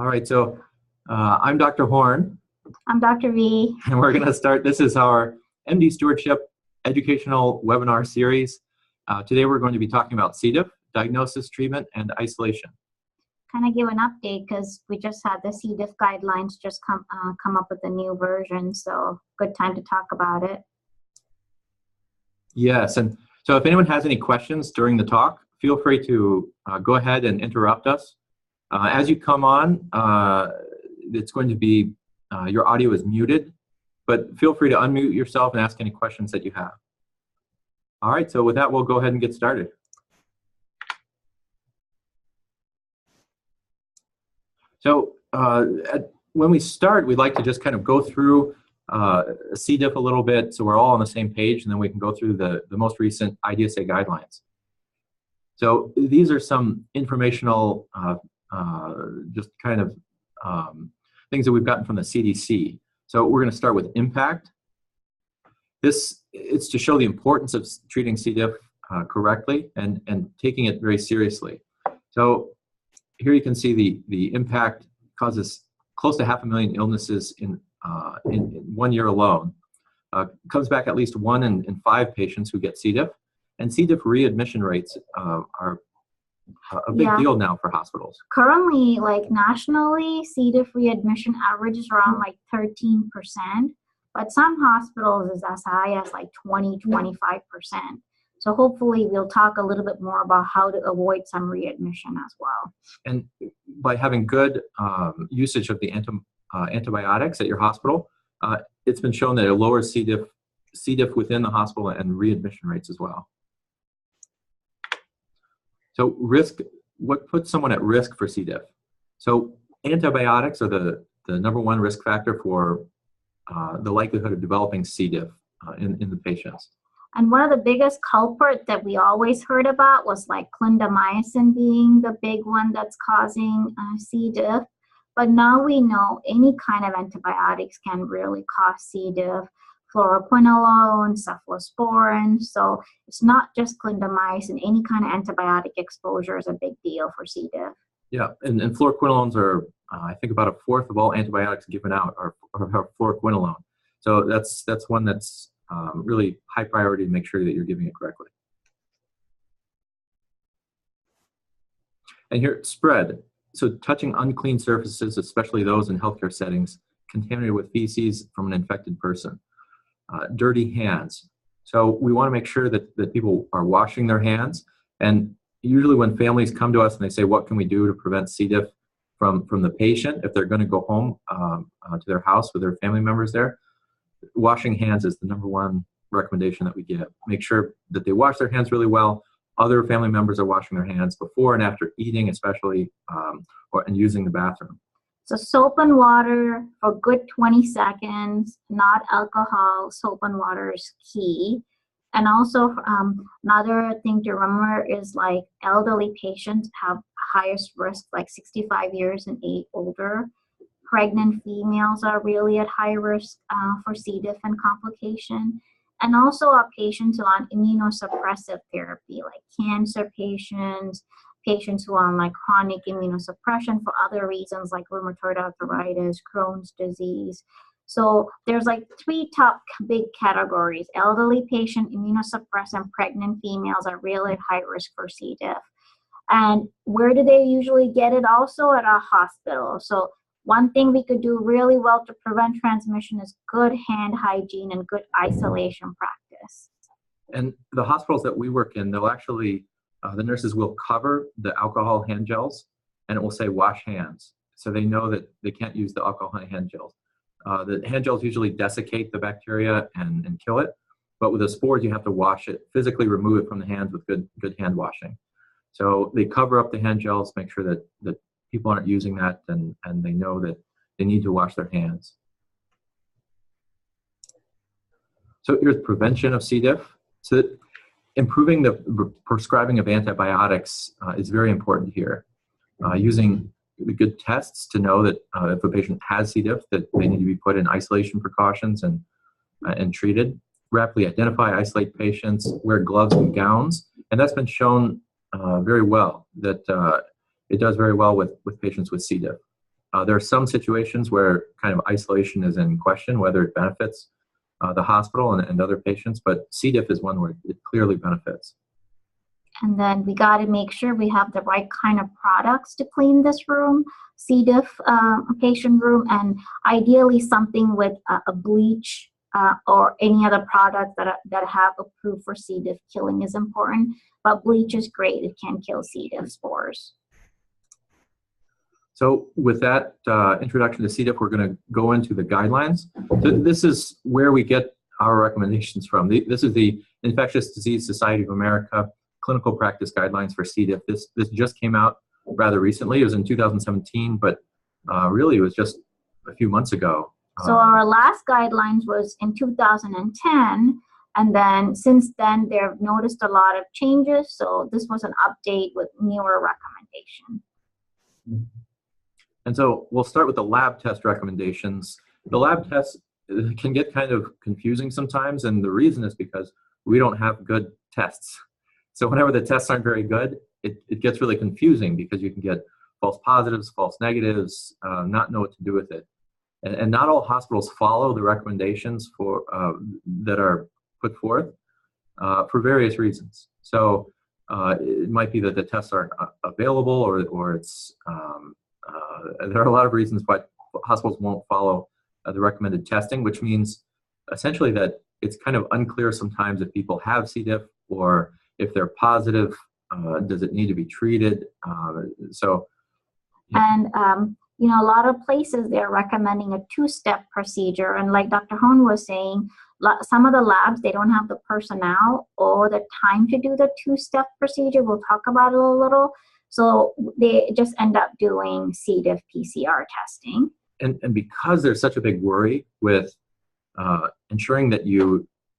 All right, so I'm Dr. Horn. I'm Dr. V. And we're going to start. This is our MDstewardship educational webinar series. Today we're going to be talking about C. diff, diagnosis, treatment, and isolation. Kind of give an update because we just had the C. diff guidelines just come up with a new version, so good time to talk about it. Yes, and so if anyone has any questions during the talk, feel free to go ahead and interrupt us. As you come on, it's going to be, your audio is muted, but feel free to unmute yourself and ask any questions that you have. All right, so with that, we'll go ahead and get started. So when we start, we'd like to just kind of go through C. diff a little bit so we're all on the same page, and then we can go through the most recent IDSA guidelines. So these are some informational just kind of things that we've gotten from the CDC. So we're going to start with impact. It's to show the importance of treating C. diff correctly and taking it very seriously. So here you can see the impact causes close to 500,000 illnesses in 1 year alone. Comes back at least 1 in 5 patients who get C. diff. And C. diff readmission rates are a big deal now for hospitals. Currently, like nationally, C. diff readmission average is around like 13%, but some hospitals is as high as like 20-25%. So hopefully we'll talk a little bit more about how to avoid some readmission as well. And by having good usage of the antibiotics at your hospital, it's been shown that it lowers C. diff within the hospital and readmission rates as well. So what puts someone at risk for C. diff? So antibiotics are the #1 risk factor for the likelihood of developing C. diff in the patients. And one of the biggest culprits that we always heard about was like clindamycin being the big one that's causing C. diff. But now we know any kind of antibiotics can really cause C. diff. Fluoroquinolone, cephalosporin. So it's not just clindamycin. Any kind of antibiotic exposure is a big deal for C. diff. Yeah, and fluoroquinolones are, I think, about 1/4 of all antibiotics given out are fluoroquinolone. So that's one that's really high priority to make sure that you're giving it correctly. And here, spread. So touching unclean surfaces, especially those in healthcare settings, contaminated with feces from an infected person. Dirty hands. So we want to make sure that people are washing their hands. And usually when families come to us and they say, what can we do to prevent C. diff from the patient if they're going to go home to their house with their family members there, washing hands is the #1 recommendation that we give. Make sure that they wash their hands really well. Other family members are washing their hands before and after eating, especially, and using the bathroom. So soap and water for good 20 seconds, not alcohol. Soap and water is key. And also another thing to remember is like elderly patients have highest risk, like 65 years and older. Pregnant females are really at high risk for C. diff and complication. And also our patients who are on immunosuppressive therapy, like cancer patients, patients who are on like chronic immunosuppression for other reasons like rheumatoid arthritis, Crohn's disease. So there's like 3 top big categories. Elderly patient, immunosuppressant, pregnant females are really at high risk for C. diff. And where do they usually get it? Also at our hospital. So one thing we could do really well to prevent transmission is good hand hygiene and good isolation practice. And the hospitals that we work in, they'll actually, the nurses will cover the alcohol hand gels, and it will say wash hands. So they know that they can't use the alcohol hand gels. The hand gels usually desiccate the bacteria and kill it, but with the spores, you have to wash it, physically remove it from the hands with good hand washing. So they cover up the hand gels, make sure that people aren't using that, and they know that they need to wash their hands. So here's prevention of C. diff. So that improving the prescribing of antibiotics is very important here. Using the good tests to know that if a patient has C. diff, that they need to be put in isolation precautions and treated. Rapidly identify, isolate patients, wear gloves and gowns, and that's been shown very well that it does very well with patients with C. diff. There are some situations where kind of isolation is in question, whether it benefits the hospital and other patients, but C. diff is one where it clearly benefits. And then we got to make sure we have the right kind of products to clean this room, C. diff patient room, and ideally something with a bleach or any other product that have approved for C. diff killing is important. But bleach is great; it can kill C. diff spores. So with that introduction to C. diff, we're going to go into the guidelines. So this is where we get our recommendations from. This is the Infectious Disease Society of America Clinical Practice Guidelines for C. diff. This just came out rather recently. It was in 2017, but really it was just a few months ago. So our last guidelines was in 2010, and then since then they've noticed a lot of changes. So this was an update with newer recommendation. And so we'll start with the lab test recommendations. The lab tests can get kind of confusing sometimes, and the reason is because we don't have good tests. So whenever the tests aren't very good, it gets really confusing because you can get false positives, false negatives, not know what to do with it. And not all hospitals follow the recommendations for that are put forth for various reasons. So it might be that the tests aren't available, or it's there are a lot of reasons why hospitals won't follow the recommended testing, which means essentially that it's kind of unclear sometimes if people have C. diff, or if they're positive, does it need to be treated? And a lot of places they're recommending a two-step procedure, and like Dr. Hone was saying, some of the labs, they don't have the personnel or the time to do the two-step procedure. We'll talk about it a little. So they just end up doing C. diff PCR testing. And because there's such a big worry with ensuring that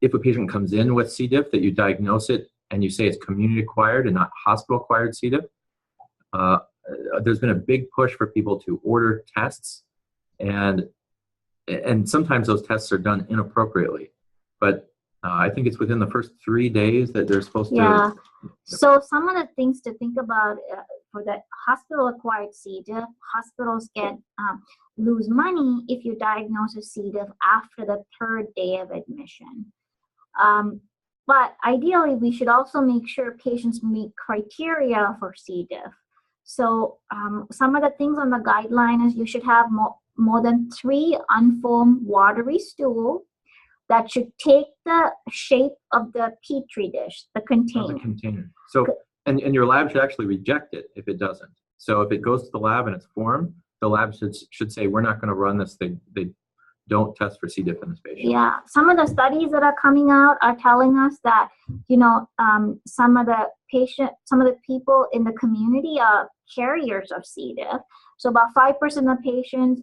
if a patient comes in with C. diff, that you diagnose it and you say it's community-acquired and not hospital-acquired C. diff, there's been a big push for people to order tests, and sometimes those tests are done inappropriately. But I think it's within the first 3 days that they're supposed to. Yeah. So some of the things to think about for the hospital-acquired C. diff, hospitals lose money if you diagnose a C. diff after the 3rd day of admission. But ideally, we should also make sure patients meet criteria for C. diff. So some of the things on the guideline is you should have more than 3 unformed watery stool that should take the shape of the petri dish, the container. So, and your lab should actually reject it if it doesn't. So if it goes to the lab and it's formed, the lab should say, we're not going to run this. They don't test for C. diff in this patient. Yeah, some of the studies that are coming out are telling us that, some of the people in the community are carriers of C. diff. So about 5% of patients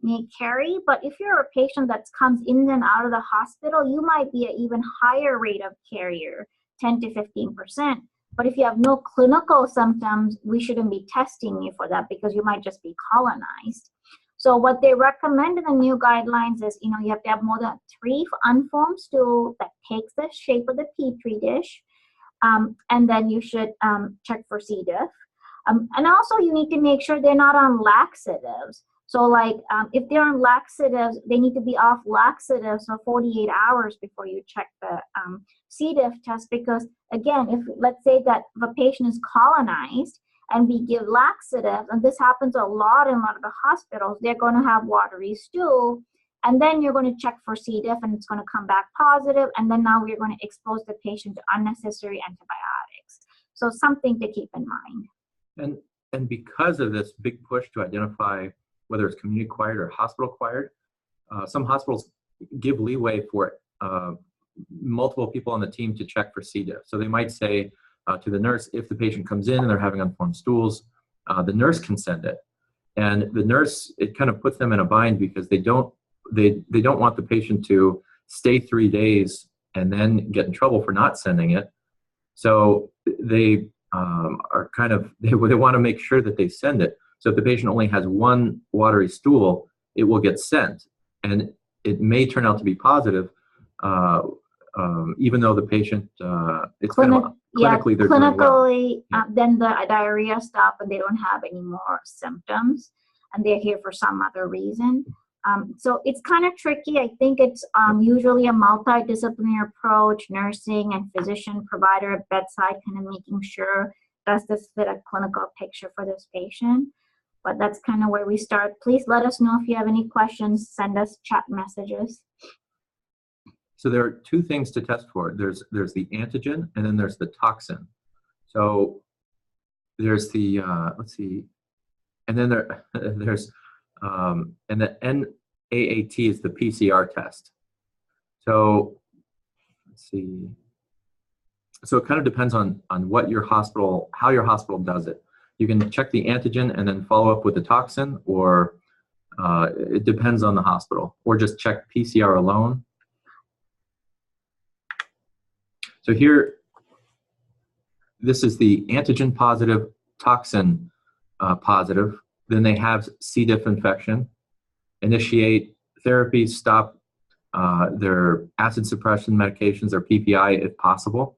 may carry, but if you're a patient that comes in and out of the hospital, you might be an even higher rate of carrier, 10 to 15%. But if you have no clinical symptoms, we shouldn't be testing you for that because you might just be colonized. So what they recommend in the new guidelines is, you have to have more than 3 unformed stool that takes the shape of the petri dish, and then you should check for C. diff. And also you need to make sure they're not on laxatives. So if they're on laxatives, they need to be off laxatives for 48 hours before you check the C. diff test, because again, if let's say that the patient is colonized and we give laxatives, and this happens a lot in a lot of the hospitals, they're going to have watery stool, and then you're going to check for C. diff and it's going to come back positive, and then now we're going to expose the patient to unnecessary antibiotics. So something to keep in mind. And because of this big push to identify whether it's community-acquired or hospital-acquired, some hospitals give leeway for multiple people on the team to check for C. diff. So they might say to the nurse, if the patient comes in and they're having unformed stools, the nurse can send it. And the nurse, it kind of puts them in a bind because they don't want the patient to stay 3 days and then get in trouble for not sending it. So they are kind of, they want to make sure that they send it. So if the patient only has 1 watery stool, it will get sent. And it may turn out to be positive, even though the patient, it's clinically, then the diarrhea stops and they don't have any more symptoms. and they're here for some other reason. So it's kind of tricky. I think it's usually a multidisciplinary approach, nursing and physician provider at bedside, kind of making sure does this fit a clinical picture for this patient. But that's kind of where we start. Please let us know if you have any questions. Send us chat messages. So there are two things to test for. There's the antigen, and then there's the toxin. So there's the let's see, and then there's and the NAAT is the PCR test. So let's see. So it kind of depends on what your hospital, how your hospital does it. You can check the antigen and then follow up with the toxin, or it depends on the hospital, or just check PCR alone. So here, this is the antigen positive, toxin positive. Then they have C. diff infection. Initiate therapy, stop their acid suppression medications or PPI if possible,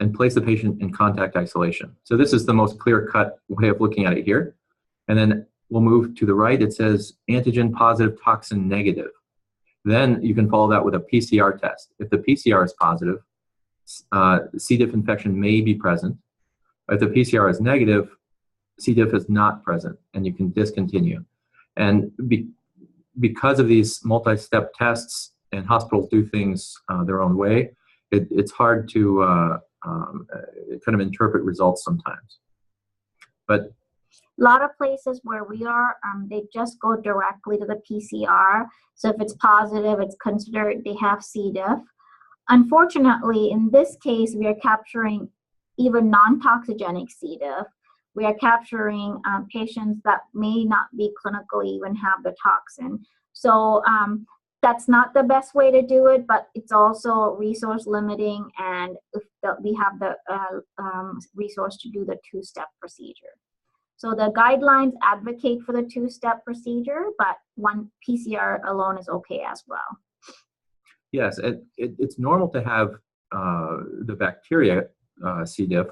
and place the patient in contact isolation. So this is the most clear-cut way of looking at it here. And then we'll move to the right. It says antigen positive, toxin negative. Then you can follow that with a PCR test. If the PCR is positive, C. diff infection may be present. If the PCR is negative, C. diff is not present, and you can discontinue. And because of these multi-step tests, and hospitals do things their own way, it's hard to kind of interpret results sometimes. But a lot of places where we are, they just go directly to the PCR. So if it's positive, it's considered they have C. diff. Unfortunately, in this case, we are capturing even non-toxigenic C. diff. We are capturing patients that may not be clinically even have the toxin. So that's not the best way to do it, but it's also resource limiting, and if we have the resource to do the two-step procedure. So the guidelines advocate for the two-step procedure, but one PCR alone is okay as well. Yes, it's normal to have the bacteria C. diff,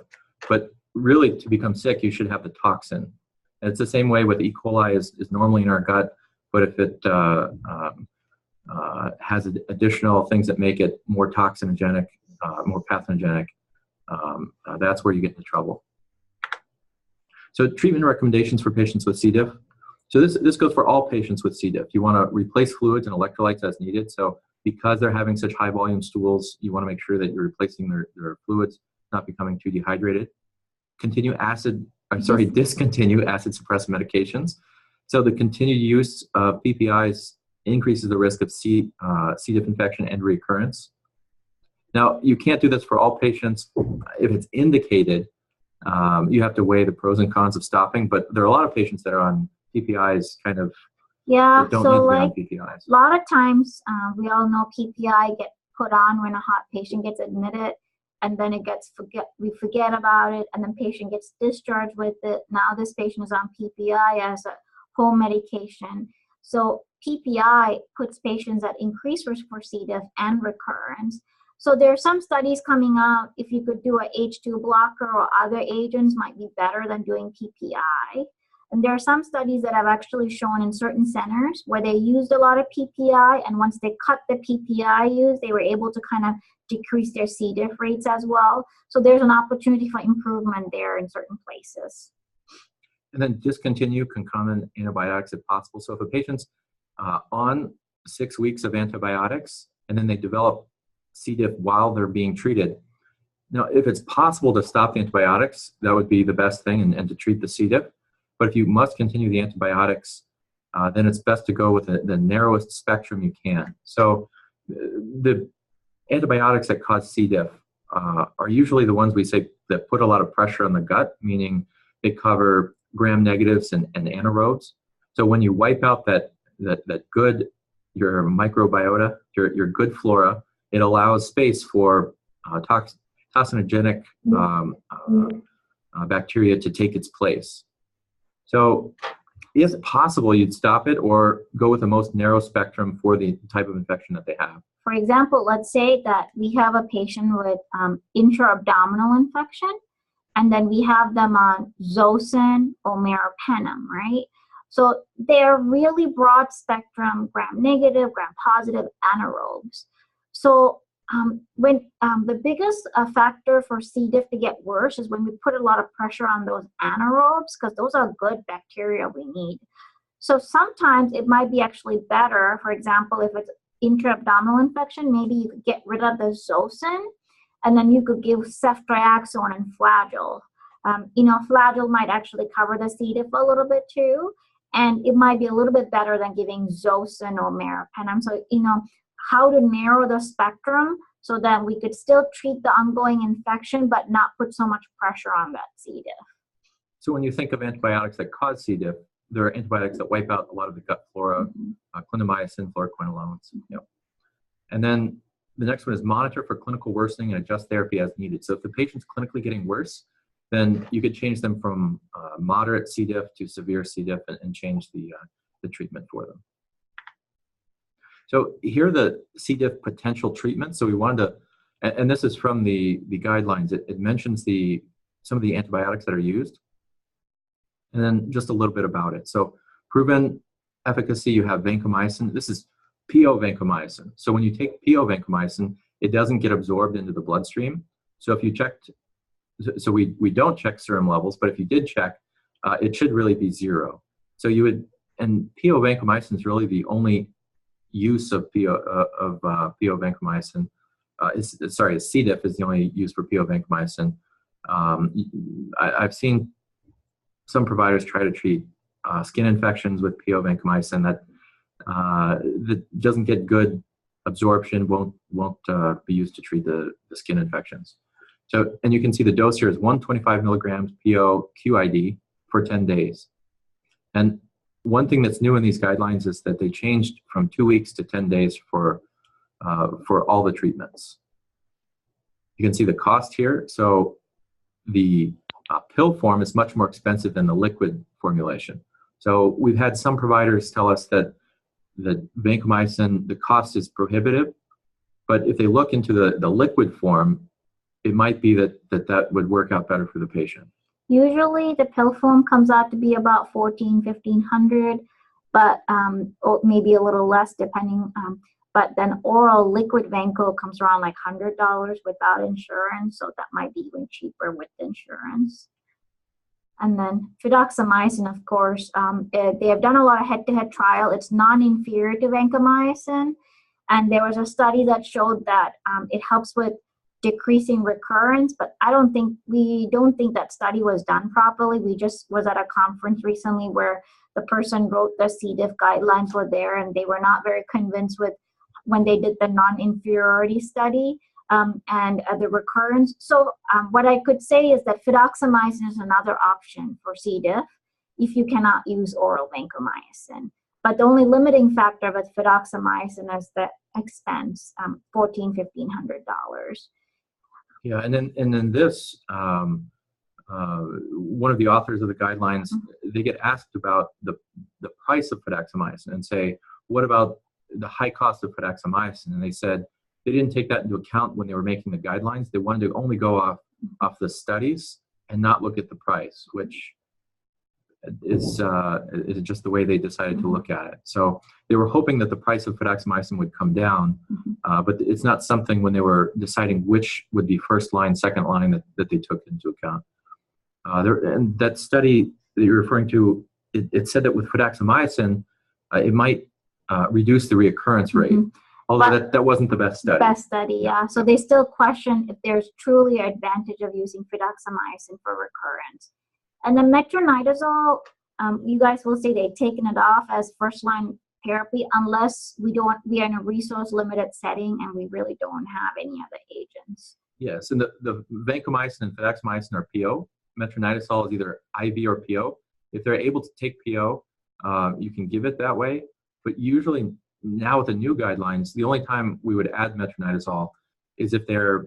but really to become sick, you should have the toxin. And it's the same way with E. coli is normally in our gut, but if it has additional things that make it more toxinogenic, more pathogenic, that's where you get into trouble. So treatment recommendations for patients with C. diff. So this goes for all patients with C. diff. You want to replace fluids and electrolytes as needed. So because they're having such high volume stools, you want to make sure that you're replacing their fluids, not becoming too dehydrated. Discontinue acid suppressant medications. So the continued use of PPIs increases the risk of C. diff infection and recurrence. Now, you can't do this for all patients. If it's indicated, you have to weigh the pros and cons of stopping, but there are a lot of patients that are on PPIs kind of don't so need to be on PPIs. A lot of times, we all know PPI get put on when a hot patient gets admitted, and then we forget about it, and then patient gets discharged with it. Now this patient is on PPI as a home medication. So PPI puts patients at increased risk for C. diff and recurrence. So there are some studies coming out, if you could do a H2 blocker or other agents might be better than doing PPI. And there are some studies that have actually shown in certain centers where they used a lot of PPI, and once they cut the PPI use, they were able to kind of decrease their C. diff rates as well. So there's an opportunity for improvement there in certain places. And then discontinue concomitant antibiotics if possible. So if a patient's on 6 weeks of antibiotics and then they develop C. diff while they're being treated, now if it's possible to stop the antibiotics, that would be the best thing and to treat the C. diff. But if you must continue the antibiotics, then it's best to go with the narrowest spectrum you can. So the antibiotics that cause C. diff are usually the ones we say that put a lot of pressure on the gut, meaning they cover gram-negatives and anaerobes. So when you wipe out that good, your microbiota, your good flora, it allows space for toxinogenic bacteria to take its place. So if possible, you'd stop it or go with the most narrow spectrum for the type of infection that they have. For example, let's say that we have a patient with intra-abdominal infection, and then we have them on Zosyn or meropenem, right? So they're really broad spectrum, gram-negative, gram-positive anaerobes. So when the biggest factor for C. diff to get worse is when we put a lot of pressure on those anaerobes, because those are good bacteria we need. So sometimes it might be actually better, for example, if it's intra-abdominal infection, maybe you could get rid of the zosyn, and then you could give ceftriaxone and flagyl. Flagyl might actually cover the C. diff a little bit too, and it might be a little bit better than giving zosyn or meropenem. So, how to narrow the spectrum so that we could still treat the ongoing infection, but not put so much pressure on that C. diff. So when you think of antibiotics that cause C. diff, there are antibiotics that wipe out a lot of the gut flora, clindamycin, fluoroquinolones. And then the next one is monitor for clinical worsening and adjust therapy as needed. So if the patient's clinically getting worse, then you could change them from moderate C. diff to severe C. diff and change the treatment for them. So here are the C. diff potential treatments. So we wanted to, and this is from the guidelines, it mentions some of the antibiotics that are used, and then just a little bit about it. So proven efficacy, you have vancomycin. This is PO vancomycin. So when you take PO vancomycin, it doesn't get absorbed into the bloodstream. So if you checked, so we don't check serum levels, but if you did check, it should really be 0. So you would, and PO vancomycin is really the only use of PO vancomycin. C. diff is the only use for PO vancomycin. I've seen some providers try to treat skin infections with PO vancomycin that doesn't get good absorption, won't be used to treat the skin infections. So, and you can see the dose here is 125 milligrams PO QID for 10 days. And one thing that's new in these guidelines is that they changed from 2 weeks to 10 days for all the treatments. You can see the cost here. So the pill form is much more expensive than the liquid formulation. So we've had some providers tell us that the vancomycin, the cost is prohibitive, but if they look into the liquid form, it might be that would work out better for the patient. Usually the pill form comes out to be about $1,400, but or maybe a little less depending. But then oral liquid Vanco comes around like $100 without insurance, so that might be even cheaper with insurance. And then fidaxomicin, of course, they have done a lot of head-to-head trial. It's non-inferior to vancomycin, and there was a study that showed that it helps with decreasing recurrence, but we don't think that study was done properly. We just was at a conference recently where the person wrote the C. diff guidelines were there, and they were not very convinced with when they did the non-inferiority study and the recurrence. So what I could say is that fidaxomicin is another option for C. diff if you cannot use oral vancomycin. But the only limiting factor with fidaxomicin is the expense, $1,400–1,500. Yeah, and then this, one of the authors of the guidelines, they get asked about the price of fidaxomicin and say, what about the high cost of fidaxomicin? And they said they didn't take that into account when they were making the guidelines. They wanted to only go off the studies and not look at the price, which is just the way they decided to look at it. So they were hoping that the price of fidaxomicin would come down, but it's not something when they were deciding which would be first line, second line that they took into account. And that study that you're referring to, it said that with fidaxomicin, it might reduce the reoccurrence rate, although that wasn't the best study. Best study, yeah. So they still question if there's truly an advantage of using fidaxomicin for recurrence. And then metronidazole, you guys will say they've taken it off as first-line therapy unless we are in a resource-limited setting and we really don't have any other agents. Yes, and the vancomycin and fidaxomicin are PO. Metronidazole is either IV or PO. If they're able to take PO, you can give it that way. But usually now with the new guidelines, the only time we would add metronidazole is if they're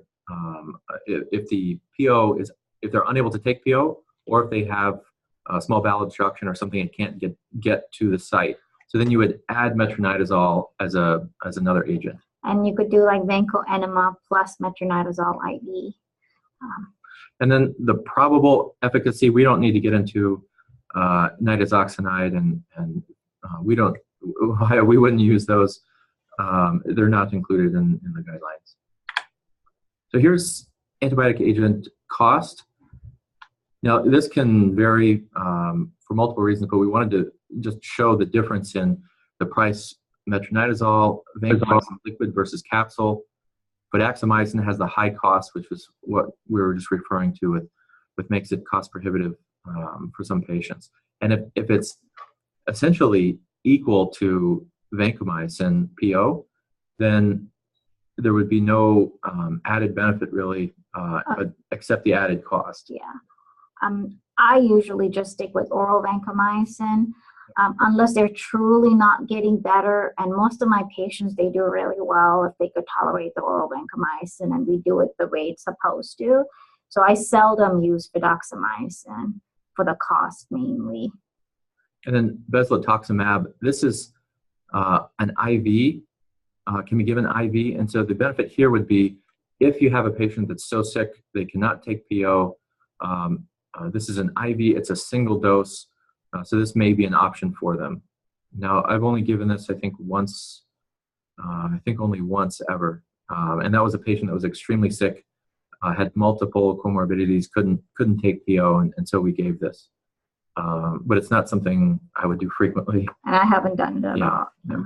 if they're unable to take PO, or if they have a small bowel obstruction or something and can't get to the site. So then you would add metronidazole as another agent. And you could do like Vanco enema plus metronidazole IV. And then the probable efficacy, we don't need to get into nitazoxanide, and we wouldn't use those. They're not included in the guidelines. So here's antibiotic agent cost. Now, this can vary for multiple reasons, but we wanted to just show the difference in the price. Metronidazole, vancomycin liquid versus capsule. Fidaxomicin has the high cost, which was what we were just referring to with makes it cost prohibitive for some patients. And if it's essentially equal to vancomycin PO, then there would be no added benefit really, except the added cost. Yeah. I usually just stick with oral vancomycin unless they're truly not getting better. And most of my patients, they do really well if they could tolerate the oral vancomycin, and we do it the way it's supposed to. So I seldom use fidaxomicin for the cost mainly. And then bezlotoxumab, this is an IV, can be given IV. And so the benefit here would be if you have a patient that's so sick they cannot take PO, this is an IV, it's a single dose, so this may be an option for them. Now, I've only given this, I think, once, only once ever. And that was a patient that was extremely sick, had multiple comorbidities, couldn't take PO, and so we gave this. But it's not something I would do frequently. And I haven't done it at all. Yeah.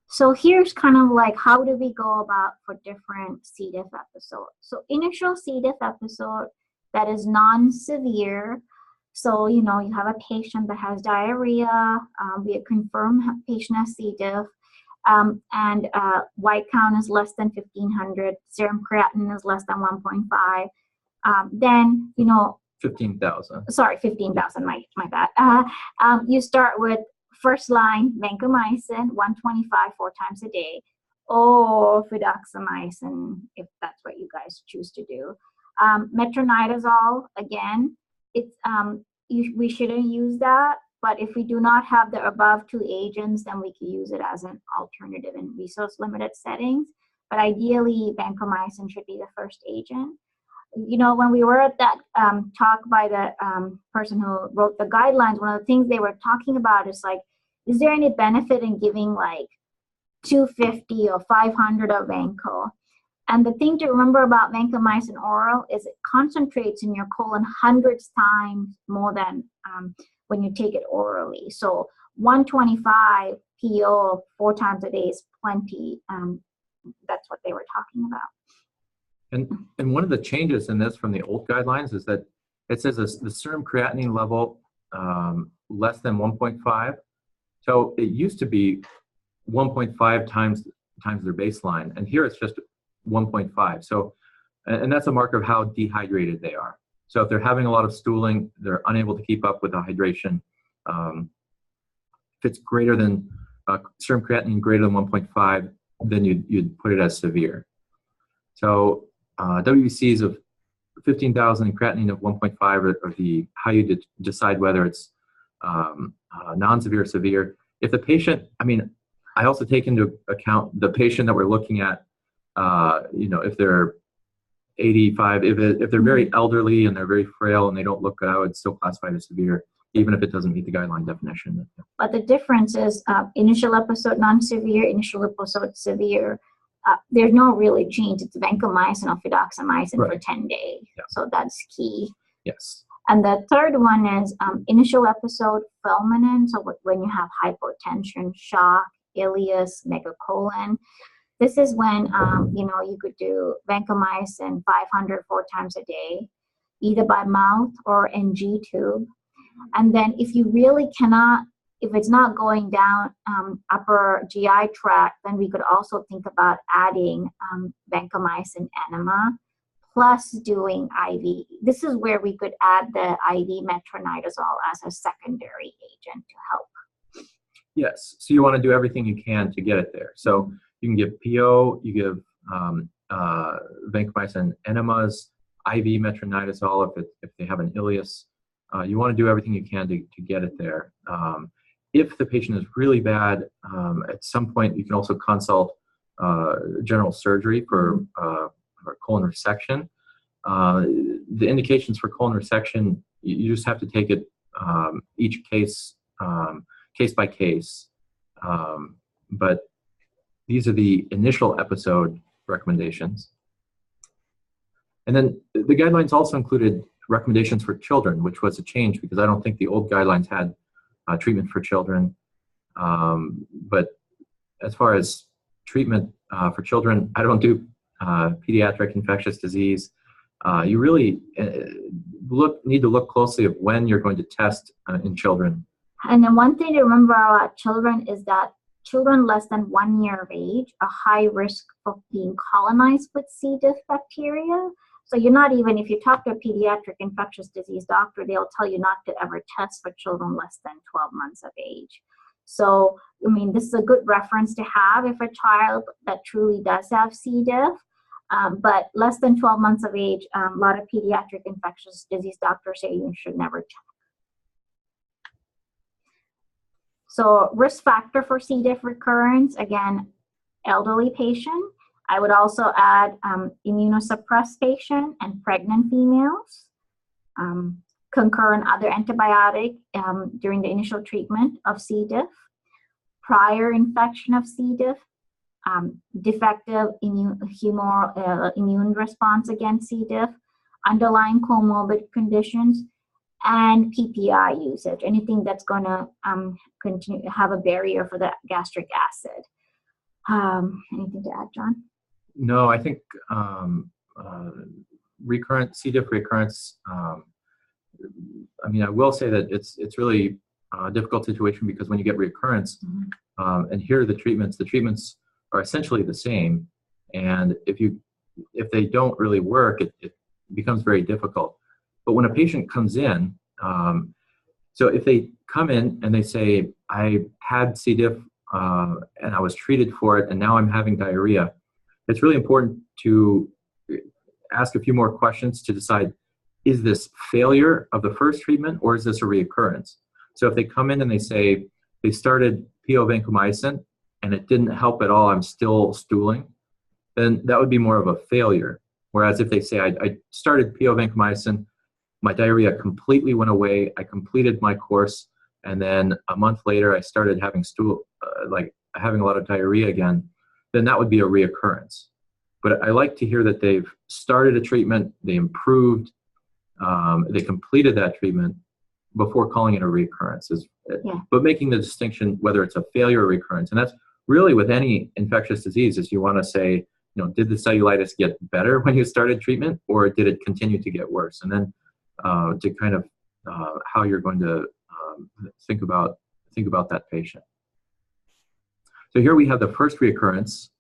So here's kind of like how do we go about for different C. diff episodes. So initial C. diff episode that is non-severe. So, you have a patient that has diarrhea, we confirm patient has C. diff, and white count is less than 1,500, serum creatinine is less than 1.5. Then, 15,000. Sorry, 15,000, my bad. You start with first line vancomycin, 125 4 times a day, or fidaxomicin, if that's what you guys choose to do. Metronidazole, again, it's we shouldn't use that, but if we do not have the above 2 agents, then we can use it as an alternative in resource limited settings. But ideally, vancomycin should be the first agent. When we were at that talk by the person who wrote the guidelines, one of the things they were talking about is like, is there any benefit in giving like 250 or 500 of vanco? And the thing to remember about vancomycin oral is it concentrates in your colon hundreds times more than when you take it orally. So 125 PO 4 times a day is plenty. That's what they were talking about. And one of the changes in this from the old guidelines is that it says the serum creatinine level less than 1.5. So it used to be 1.5 times their baseline, and here it's just 1.5. So, and that's a marker of how dehydrated they are. So if they're having a lot of stooling, they're unable to keep up with the hydration. If it's greater than serum creatinine greater than 1.5, then you'd put it as severe. So WBCs of 15,000 and creatinine of 1.5 are the how you decide whether it's non-severe or severe. If the patient, I also take into account the patient that we're looking at. If they're 85, if they're very elderly and they're very frail and they don't look good, I would still classify it as severe, even if it doesn't meet the guideline definition. But the difference is initial episode non-severe, initial episode severe. There's no really change. It's vancomycin or fidaxomicin for 10 days. Yeah. So that's key. Yes. And the third one is initial episode fulminant. So when you have hypotension, shock, ileus, megacolon. This is when, you could do vancomycin 500 4 times a day, either by mouth or NG tube. And then if you really cannot, if it's not going down upper GI tract, then we could also think about adding vancomycin enema plus doing IV. This is where we could add the IV metronidazole as a secondary agent to help. Yes, so you want to do everything you can to get it there. So you can give PO, you give vancomycin enemas, IV metronidazole if they have an ileus. You want to do everything you can to get it there. If the patient is really bad, at some point you can also consult general surgery for colon resection. The indications for colon resection you just have to take it each case, case by case. But these are the initial episode recommendations. And then the guidelines also included recommendations for children, which was a change because I don't think the old guidelines had treatment for children. But as far as treatment for children, I don't do pediatric infectious disease. You really need to look closely at when you're going to test in children. And then one thing to remember about children is that children less than 1 year of age are high risk of being colonized with C. diff bacteria. So you're not even, if you talk to a pediatric infectious disease doctor, they'll tell you not to ever test for children less than 12 months of age. So, I mean, this is a good reference to have if a child that truly does have C. diff. But less than 12 months of age, a lot of pediatric infectious disease doctors say you should never check. So risk factor for C. diff recurrence, again, elderly patient. I would also add immunosuppressed patient and pregnant females. Concurrent other antibiotic during the initial treatment of C. diff. Prior infection of C. diff. Defective immune response against C. diff, underlying comorbid conditions, and PPI usage, anything that's going to continue have a barrier for the gastric acid. Anything to add, John? No, I think recurrent C. diff recurrence, I mean, I will say that it's really a difficult situation because when you get recurrence, and here are the treatments are essentially the same, and if they don't really work, it becomes very difficult. But when a patient comes in, so if they come in and they say, I had C. diff and I was treated for it and now I'm having diarrhea, it's really important to ask a few more questions to decide, is this failure of the first treatment or is this a reoccurrence? So if they come in and they say they started PO vancomycin and it didn't help at all, I'm still stooling, then that would be more of a failure. Whereas if they say, I started PO vancomycin, my diarrhea completely went away, I completed my course, and then a month later I started having having a lot of diarrhea again, then that would be a reoccurrence. But I like to hear that they've started a treatment, they improved, they completed that treatment before calling it a reoccurrence. But making the distinction whether it's a failure or recurrence. And that's really with any infectious disease, is you want to say, did the cellulitis get better when you started treatment or did it continue to get worse? And then to kind of how you're going to think about that patient. So here we have the first reoccurrence,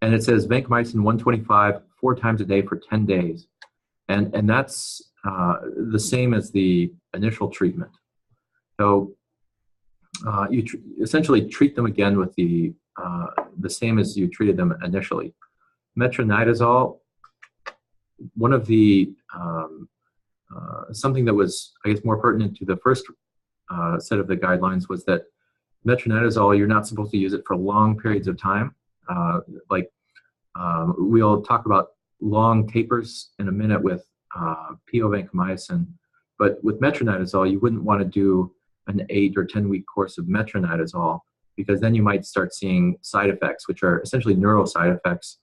and it says vancomycin 125 4 times a day for 10 days. And that's the same as the initial treatment. So you essentially treat them again with the same as you treated them initially. Metronidazole, one of the something that was, I guess, more pertinent to the first set of the guidelines was that metronidazole, you're not supposed to use it for long periods of time. We'll talk about long tapers in a minute with PO vancomycin, but with metronidazole, you wouldn't want to do an 8 or 10 week course of metronidazole because then you might start seeing side effects, which are essentially neuro side effects.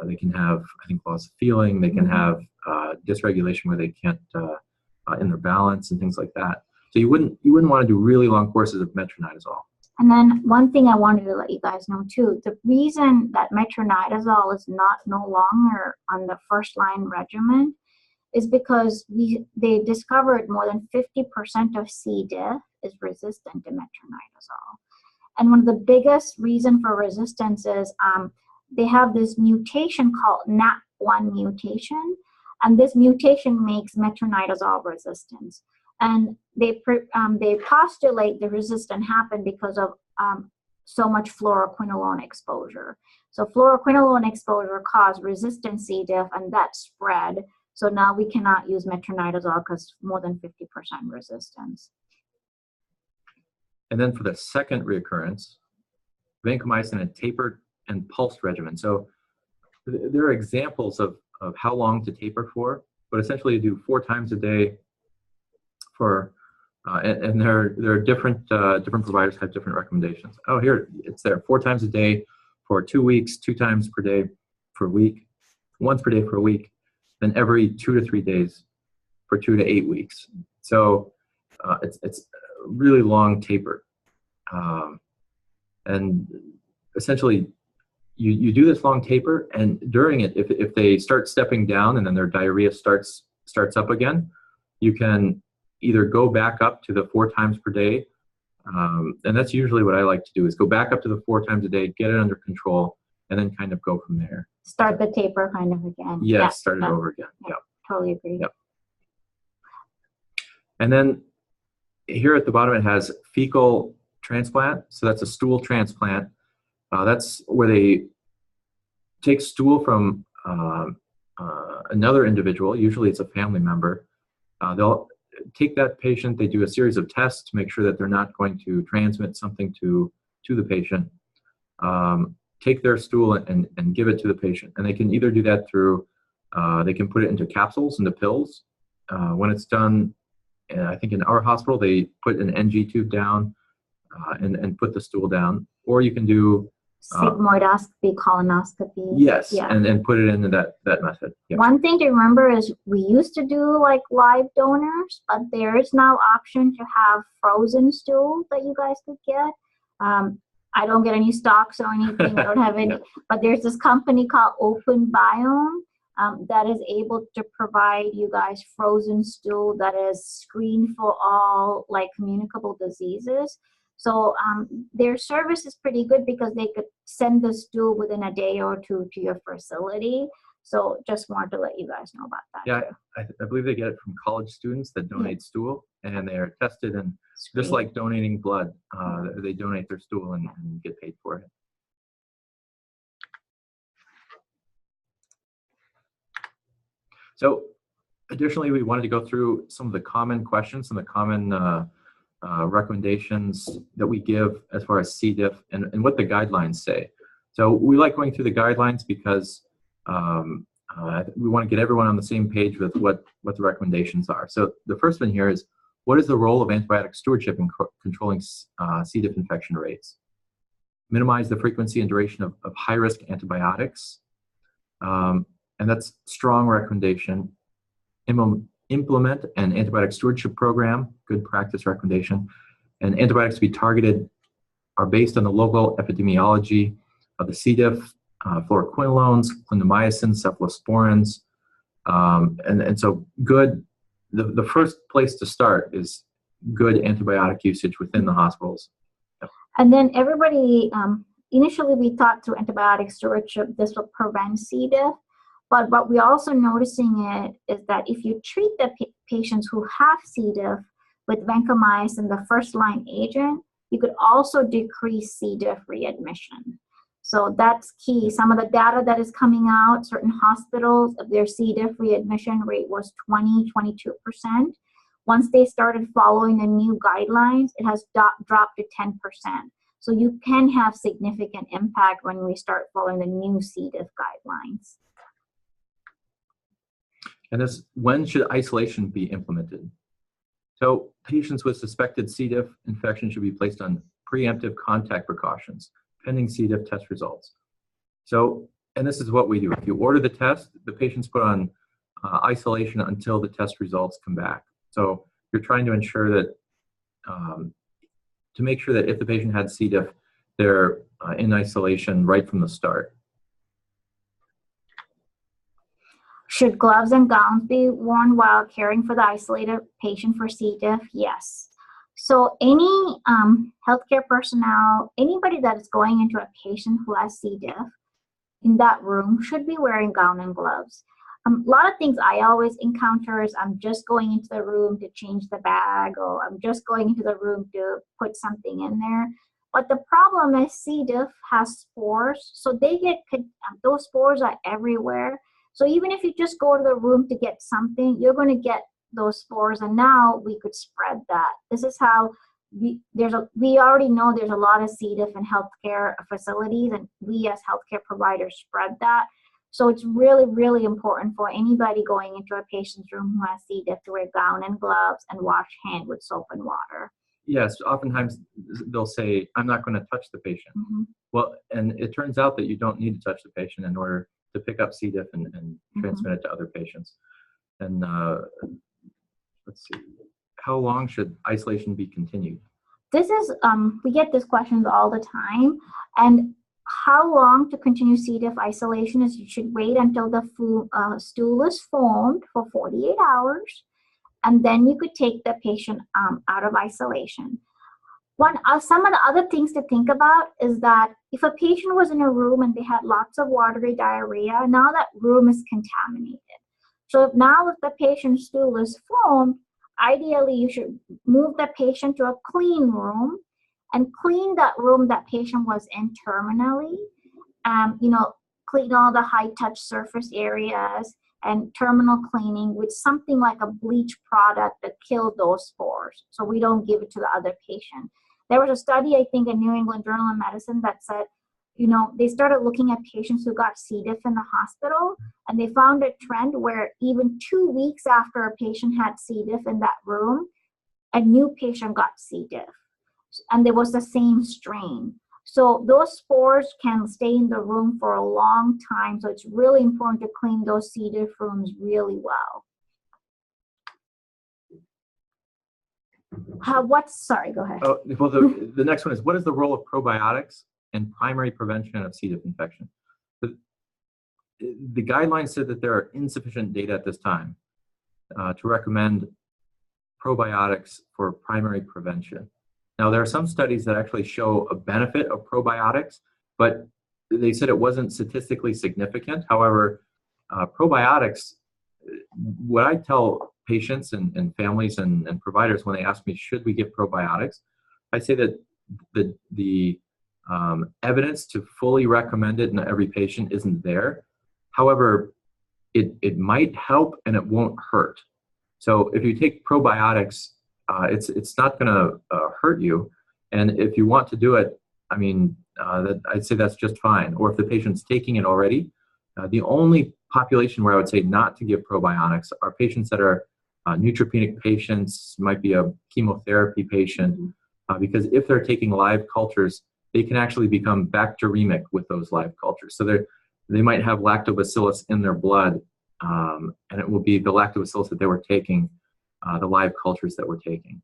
They can have, I think, loss of feeling. They can have dysregulation where they can't in their balance and things like that. So you wouldn't want to do really long courses of metronidazole. And then one thing I wanted to let you guys know too, the reason that metronidazole is no longer on the first line regimen is because they discovered more than 50% of C. diff is resistant to metronidazole. And one of the biggest reason for resistance is they have this mutation called NAP1 mutation, and this mutation makes metronidazole resistance. And they postulate the resistance happened because of so much fluoroquinolone exposure. So fluoroquinolone exposure caused resistant C. diff, and that spread. So now we cannot use metronidazole because more than 50% resistance. And then for the second reoccurrence, vancomycin and tapered and pulsed regimen. So there are examples of how long to taper for. but essentially you do 4 times a day for, and there are different providers have different recommendations. Oh, here it's there, 4 times a day for 2 weeks, 2 times per day for a week, once per day for a week, then every 2 to 3 days for 2 to 8 weeks. So it's a really long taper, and essentially you do this long taper, and during it, if they start stepping down and then their diarrhea starts up again, you can either go back up to the 4 times per day, and that's usually what I like to do, is go back up to the 4 times a day, get it under control, and then kind of go from there. Start the taper kind of again. Yes, Yeah, start it over again. yeah, Yep. totally agree. Yep. And then here at the bottom it has fecal transplant. So that's a stool transplant. That's where they take stool from another individual. Usually it's a family member. They'll take that patient. They do a series of tests to make sure that they're not going to transmit something to the patient. Take their stool and give it to the patient. And they can either do that through, they can put it into capsules, into pills. When it's done, I think in our hospital, they put an NG tube down and put the stool down. Or you can do sigmoidoscopy, colonoscopy. Yes, yeah. and put it into that method. Yep. One thing to remember is we used to do like live donors, but there is now option to have frozen stool that you guys could get. I don't get any stocks or anything. I don't have any, but there's this company called Open Biome that is able to provide you guys frozen stool that is screened for all like communicable diseases. So their service is pretty good because they could send the stool within a day or 2 to your facility. So just wanted to let you guys know about that. Yeah, I believe they get it from college students that donate stool, and they are tested, and just like donating blood, they donate their stool and get paid for it. So additionally, we wanted to go through some of the common questions, some of the common recommendations that we give as far as C. diff and what the guidelines say. So we like going through the guidelines because we want to get everyone on the same page with what the recommendations are. So the first one here is, what is the role of antibiotic stewardship in controlling C. diff infection rates? Minimize the frequency and duration of high-risk antibiotics. And that's strong recommendation. Implement an antibiotic stewardship program, good practice recommendation. And antibiotics to be targeted are based on the local epidemiology of the C. diff, fluoroquinolones, clindamycin, cephalosporins. And so good, the first place to start is good antibiotic usage within the hospitals. Yep. And then everybody, initially we thought through antibiotic stewardship, this will prevent C. diff. But what we're also noticing is that if you treat the patients who have C. diff with vancomycin, the first-line agent, you could also decrease C. diff readmission. So that's key. Some of the data that is coming out, certain hospitals, their C. diff readmission rate was 22%. Once they started following the new guidelines, it has dropped to 10%. So you can have significant impact when we start following the new C. diff guidelines. And this, when should isolation be implemented? So patients with suspected C. diff infection should be placed on preemptive contact precautions, pending C. diff test results. So, and this is what we do. If you order the test, the patient's put on isolation until the test results come back. So you're trying to ensure that, to make sure that if the patient had C. diff, they're in isolation right from the start. Should gloves and gowns be worn while caring for the isolated patient for C. diff? Yes. So any healthcare personnel, anybody that is going into a patient who has C. diff in that room should be wearing gown and gloves. A lot of things I always encounter is I'm just going into the room to change the bag, or I'm just going into the room to put something in there. But the problem is C. diff has spores, so they get, those spores are everywhere. So even if you just go to the room to get something, you're going to get those spores, and now we could spread that. This is how we already know there's a lot of C. diff in healthcare facilities, and we as healthcare providers spread that. So it's really, really important for anybody going into a patient's room who has C. diff to wear gown and gloves and wash hand with soap and water. Yes, oftentimes they'll say, I'm not going to touch the patient. Mm-hmm. Well, and it turns out that you don't need to touch the patient in order to pick up C. diff and transmit it to other patients. And let's see, how long should isolation be continued? This is, we get these questions all the time. And how long to continue C. diff isolation is you should wait until the stool is formed for 48 hours. And then you could take the patient out of isolation. Some of the other things to think about is that if a patient was in a room and they had lots of watery diarrhea, now that room is contaminated. So if the patient's stool is formed, ideally you should move the patient to a clean room and clean that room that patient was in terminally. Clean all the high touch surface areas and terminal cleaning with something like a bleach product that kills those spores, so we don't give it to the other patient. There was a study, I think, in New England Journal of Medicine that said, they started looking at patients who got C. diff in the hospital, and they found a trend where even 2 weeks after a patient had C. diff in that room, a new patient got C. diff, and there was the same strain. So those spores can stay in the room for a long time, so it's really important to clean those C. diff rooms really well. Sorry, go ahead. Oh, well, the next one is, what is the role of probiotics in primary prevention of C. diff infection? The guidelines said that there are insufficient data at this time to recommend probiotics for primary prevention. Now, there are some studies that actually show a benefit of probiotics, but they said it wasn't statistically significant. However, probiotics, what I tell patients and families and providers when they ask me, should we give probiotics? I say that the evidence to fully recommend it in every patient isn't there. However, it might help and it won't hurt. So if you take probiotics, it's not going to hurt you. And if you want to do it, I mean, I'd say that's just fine. Or if the patient's taking it already, the only population where I would say not to give probiotics are patients that are neutropenic patients, might be a chemotherapy patient, because if they're taking live cultures, they can actually become bacteremic with those live cultures. So they might have lactobacillus in their blood, and it will be the lactobacillus that they were taking, the live cultures that we're taking.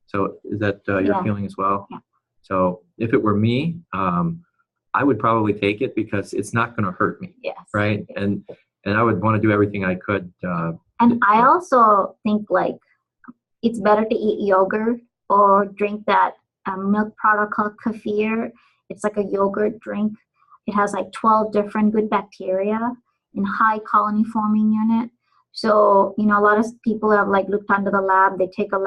So is that your feeling as well? Yeah. So if it were me, I would probably take it because it's not going to hurt me. Yes. Right? And I would want to do everything I could. And I also think it's better to eat yogurt or drink that milk product called kefir. It's like a yogurt drink. It has 12 different good bacteria in high colony forming unit. So, a lot of people have looked under the lab, they take a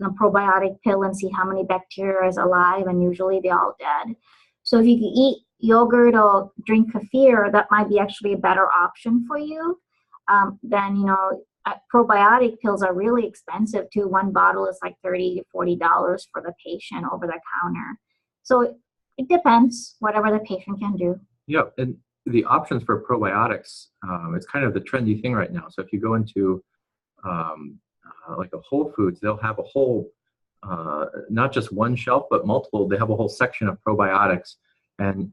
probiotic pill and see how many bacteria is alive, and usually they're all dead. So if you can eat yogurt or drink kefir, that might be actually a better option for you. Then, probiotic pills are really expensive too. One bottle is $30 to $40 for the patient over the counter. So it depends, whatever the patient can do. Yeah, and the options for probiotics, it's kind of the trendy thing right now. So if you go into a Whole Foods, they'll have a whole, not just one shelf, but multiple. They have a whole section of probiotics. And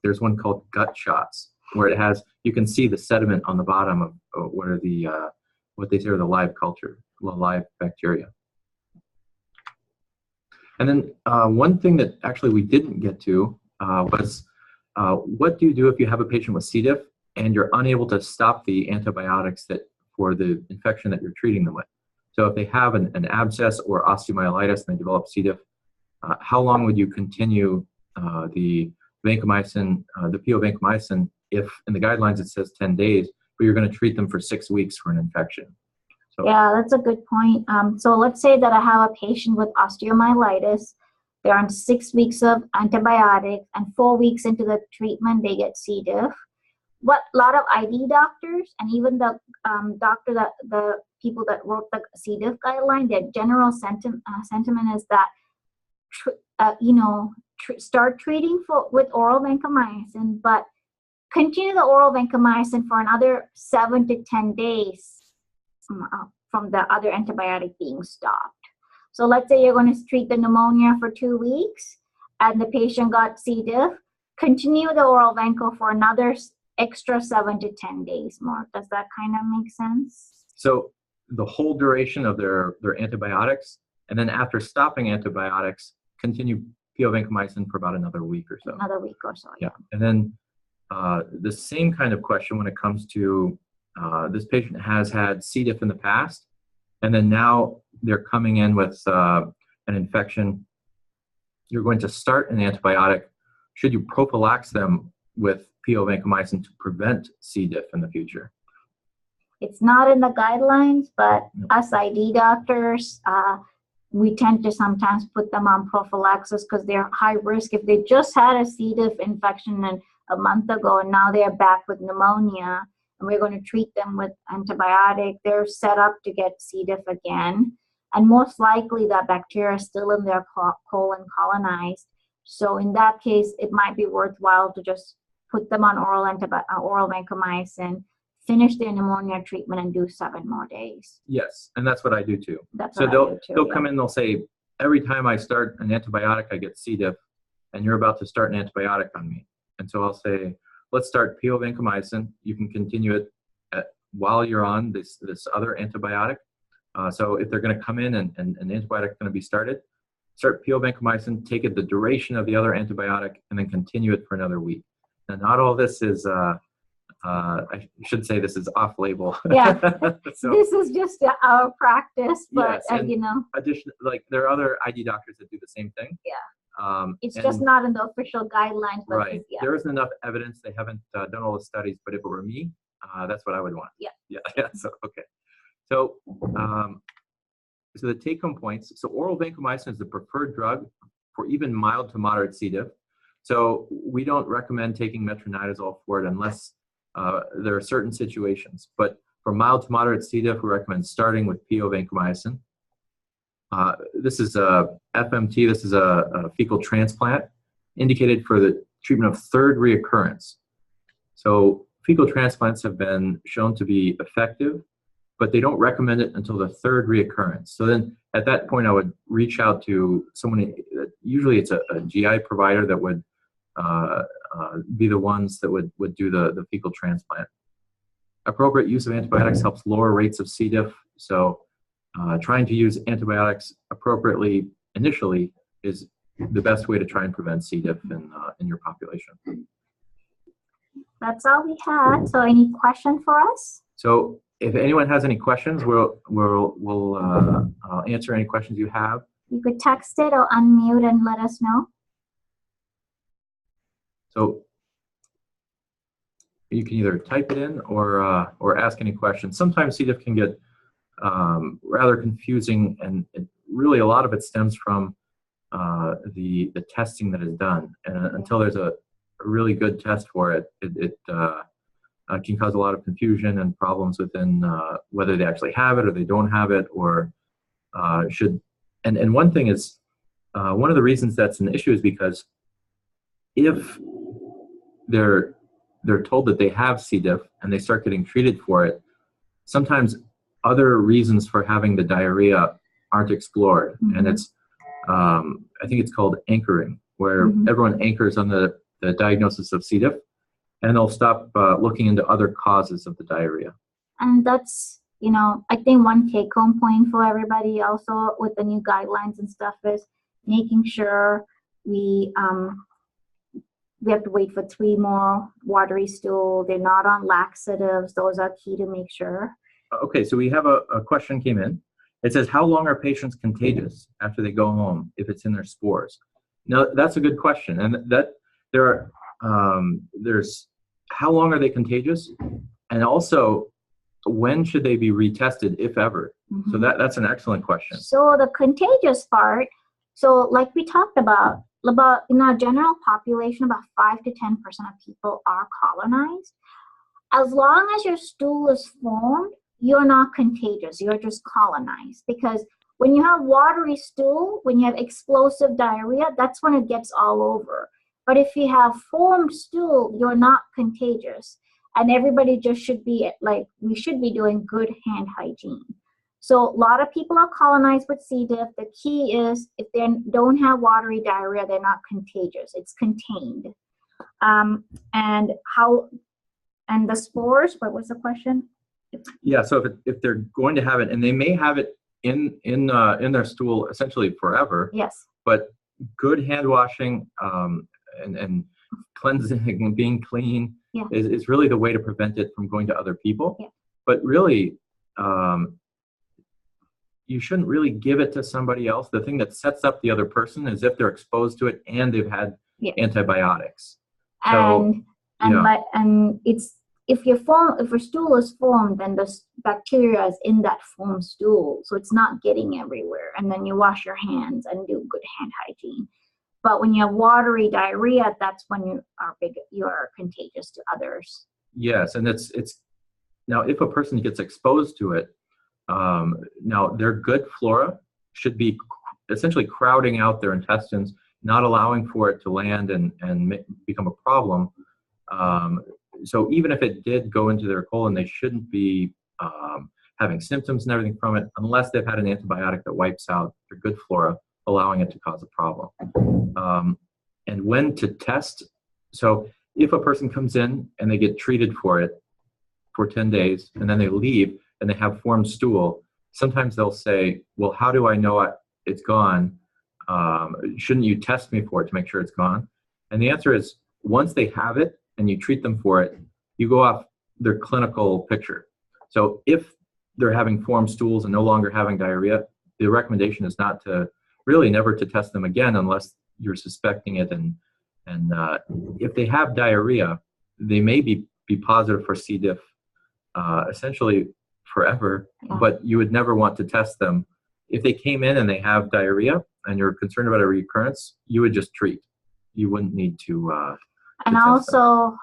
there's one called Gut Shots, where you can see the sediment on the bottom of what they say are the live culture, the live bacteria. And then one thing that actually we didn't get to was what do you do if you have a patient with C. diff and you're unable to stop the antibiotics for the infection that you're treating them with? So if they have an abscess or osteomyelitis and they develop C. diff, how long would you continue the vancomycin, the PO vancomycin, if in the guidelines it says 10 days, but you're going to treat them for 6 weeks for an infection? So, yeah, that's a good point. So let's say that I have a patient with osteomyelitis. They're on 6 weeks of antibiotics, and 4 weeks into the treatment, they get C. diff. What a lot of ID doctors and even the the people that wrote the C. diff guideline, their general sentiment is that start treating with oral vancomycin, but continue the oral vancomycin for another 7 to 10 days from the other antibiotic being stopped. So let's say you're going to treat the pneumonia for 2 weeks and the patient got C. diff, continue the oral vanco for another extra 7 to 10 days more. Does that kind of make sense? So the whole duration of their antibiotics, and then after stopping antibiotics, continue PO vancomycin for about another week or so. Another week or so, yeah. And then the same kind of question when it comes to this patient has had C. diff in the past, and then now they're coming in with an infection. You're going to start an antibiotic. Should you prophylax them with PO vancomycin to prevent C. diff in the future? It's not in the guidelines, but us ID doctors, we tend to sometimes put them on prophylaxis because they're high risk. If they just had a C. diff infection a month ago and now they're back with pneumonia and we're going to treat them with antibiotic, they're set up to get C. diff again. And most likely that bacteria is still in their colon colonized. So in that case, it might be worthwhile to just put them on oral vancomycin, finish their pneumonia treatment, and do 7 more days. Yes, and that's what I do too. That's so what I do too, they'll come in, they'll say, every time I start an antibiotic, I get C. diff, and you're about to start an antibiotic on me. And so I'll say, let's start PO vancomycin. You can continue it while you're on this other antibiotic. So if they're going to come in and an antibiotic is going to be started, start PO vancomycin, take it the duration of the other antibiotic, and then continue it for another week. Now, not all this is, I should say this is off-label. Yeah, so, this is just our practice, but yes, you know. Like there are other ID doctors that do the same thing. Yeah. It's And, just not in the official guidelines. But right. Yeah. There isn't enough evidence. They haven't done all the studies, but if it were me, that's what I would want. Yeah. Yeah. So, okay. So, so the take-home points. So oral vancomycin is the preferred drug for even mild to moderate C. diff. So we don't recommend taking metronidazole for it unless there are certain situations. But for mild to moderate C. diff, we recommend starting with PO vancomycin. This is a FMT. This is a fecal transplant indicated for the treatment of third reoccurrence. So fecal transplants have been shown to be effective, but they don't recommend it until the third reoccurrence. So then at that point, I would reach out to someone, usually it's a GI provider that would be the ones that would do the fecal transplant. Appropriate use of antibiotics helps lower rates of C. diff. So trying to use antibiotics appropriately initially is the best way to try and prevent C. diff in your population. That's all we had. So any question for us? So if anyone has any questions, we'll answer any questions you have. You could text it or unmute and let us know. So you can either type it in or ask any questions. Sometimes C. diff can get rather confusing, and really a lot of it stems from the testing that is done. And until there's a really good test for it, it can cause a lot of confusion and problems within whether they actually have it or they don't have it, or should. And one thing is, one of the reasons that's an issue is because if they're told that they have C. diff and they start getting treated for it, sometimes other reasons for having the diarrhea aren't explored. Mm-hmm. And it's, I think it's called anchoring, where everyone anchors on the diagnosis of C. diff, and they'll stop looking into other causes of the diarrhea. And that's, I think one take-home point for everybody also with the new guidelines and stuff is making sure we have to wait for 3 more watery stool. They're not on laxatives. Those are key to make sure. Okay, so we have a question came in. It says, how long are patients contagious after they go home if it's in their spores? Now, that's a good question. And that there's how long are they contagious? And also, when should they be retested, if ever? Mm-hmm. So that's an excellent question. So the contagious part, so like we talked about in our general population, about 5 to 10% of people are colonized. As long as your stool is formed, you're not contagious, you're just colonized. Because when you have watery stool, when you have explosive diarrhea, that's when it gets all over. But if you have formed stool, you're not contagious. And everybody just should be like, we should be doing good hand hygiene. So a lot of people are colonized with C. diff. The key is if they don't have watery diarrhea, they're not contagious. It's contained. And the spores, what was the question? Yeah, so if they're going to have it, and they may have it in their stool essentially forever. Yes. But good hand washing and cleansing and being clean is really the way to prevent it from going to other people. Yeah. But really, you shouldn't really give it to somebody else. The thing that sets up the other person is if they're exposed to it and they've had antibiotics. And it's if your stool is formed, then the bacteria is in that formed stool, so it's not getting everywhere. And then you wash your hands and do good hand hygiene. But when you have watery diarrhea, that's when you are contagious to others. Yes, and it's now if a person gets exposed to it, now their good flora should be essentially crowding out their intestines, not allowing for it to land and become a problem. So even if it did go into their colon, they shouldn't be having symptoms and everything from it unless they've had an antibiotic that wipes out their good flora, allowing it to cause a problem. And when to test, so if a person comes in and they get treated for it for 10 days and then they leave and they have formed stool, sometimes they'll say, well, how do I know it's gone? Shouldn't you test me for it to make sure it's gone? And the answer is, once they have it and you treat them for it, you go off their clinical picture. So if they're having formed stools and no longer having diarrhea, the recommendation is never to test them again unless you're suspecting it. And if they have diarrhea, they may be positive for C. diff essentially forever, but you would never want to test them. If they came in and they have diarrhea and you're concerned about a recurrence, you would just treat. You wouldn't need to and also,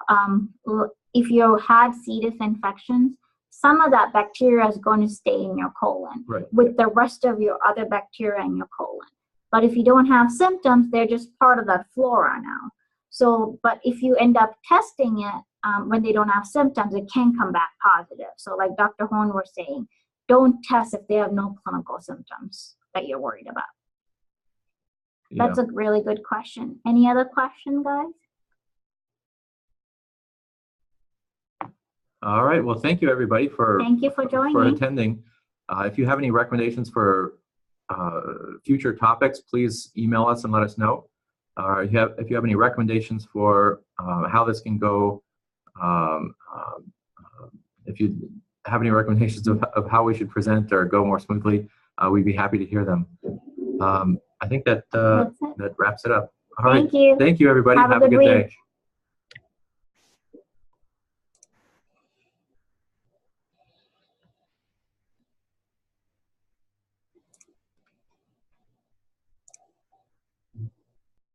if you had C. diff infections, some of that bacteria is going to stay in your colon with the rest of your other bacteria in your colon. But if you don't have symptoms, they're just part of that flora now. So, but if you end up testing it when they don't have symptoms, it can come back positive. So like Dr. Horn was saying, don't test if they have no clinical symptoms that you're worried about. That's a really good question. Any other question, guys? All right. Well, thank you, everybody, for joining. For attending. If you have any recommendations for future topics, please email us and let us know. If you have any recommendations for how this can go, if you have any recommendations of how we should present or go more smoothly, we'd be happy to hear them. I think that wraps it up. All right. Thank you. Thank you, everybody. Have a good day.